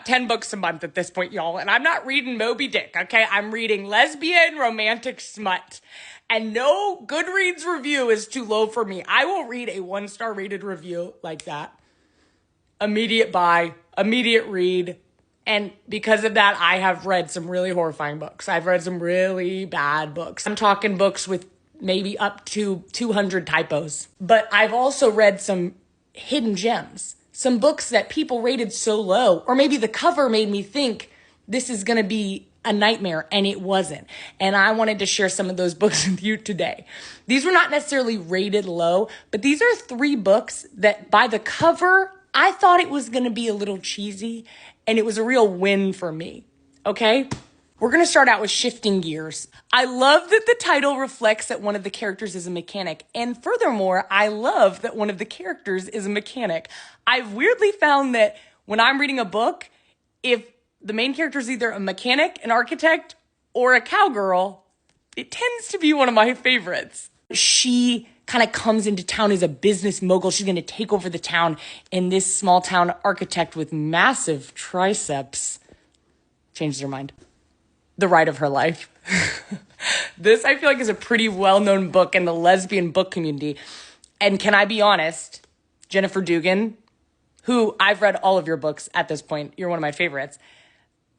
about 10 books a month at this point, y'all, and I'm not reading Moby Dick, okay? I'm reading lesbian romantic smut. And no Goodreads review is too low for me. I will read a 1-star rated review like that. Immediate buy, immediate read. And because of that, I have read some really horrifying books. I've read some really bad books. I'm talking books with maybe up to 200 typos. But I've also read some hidden gems. Some books that people rated so low, or maybe the cover made me think this is going to be a nightmare, and it wasn't. And I wanted to share some of those books with you today. These were not necessarily rated low, but these are 3 books that by the cover, I thought it was going to be a little cheesy, and it was a real win for me. Okay? We're going to start out with Shifting Gears. I love that the title reflects that one of the characters is a mechanic. And furthermore, I love that one of the characters is a mechanic. I've weirdly found that when I'm reading a book, if the main character is either a mechanic, an architect, or a cowgirl, it tends to be one of my favorites. She kind of comes into town as a business mogul. She's going to take over the town. And this small town architect with massive triceps changes her mind. The Ride of Her Life. This, I feel like, is a pretty well-known book in the lesbian book community. And can I be honest, Jennifer Dugan, who I've read all of your books at this point, you're one of my favorites.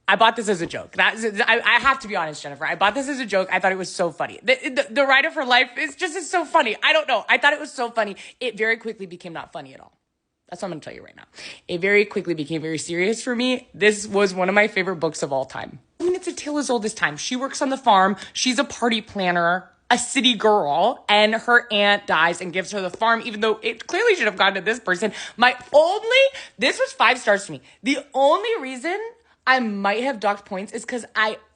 I bought this as a joke. I have to be honest, Jennifer. I bought this as a joke. I thought it was so funny. The Ride of Her Life is so funny. I don't know. I thought it was so funny. It very quickly became not funny at all. That's what I'm going to tell you right now. It very quickly became very serious for me. This was one of my favorite books of all time. I mean, it's a tale as old as time. She works on the farm. She's a party planner, a city girl, and her aunt dies and gives her the farm, even though it clearly should have gone to this person. This was 5 stars to me. The only reason I might have docked points is because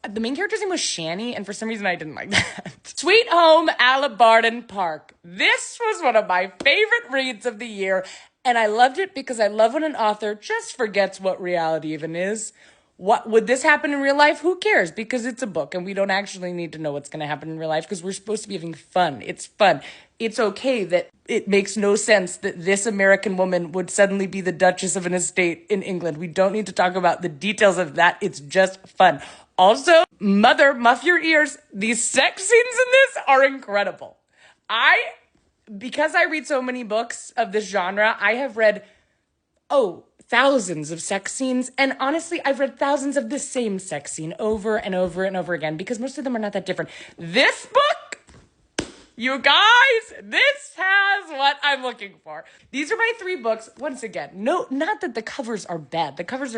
the main character's name was Shani, and for some reason I didn't like that. Sweet Home Alibaban Park. This was one of my favorite reads of the year, and I loved it because I love when an author just forgets what reality even is. What would this happen in real life? Who cares? Because it's a book, and we don't actually need to know what's going to happen in real life because we're supposed to be having fun. It's fun. It's okay that it makes no sense that this American woman would suddenly be the Duchess of an estate in England. We don't need to talk about the details of that. It's just fun. Also, mother, muff your ears. These sex scenes in this are incredible. Because I read so many books of this genre, I have read, thousands of sex scenes. And honestly, I've read thousands of the same sex scene over and over and over again because most of them are not that different. This book, you guys, this has what I'm looking for. These are my 3 books. Once again, no, not that the covers are bad. The covers are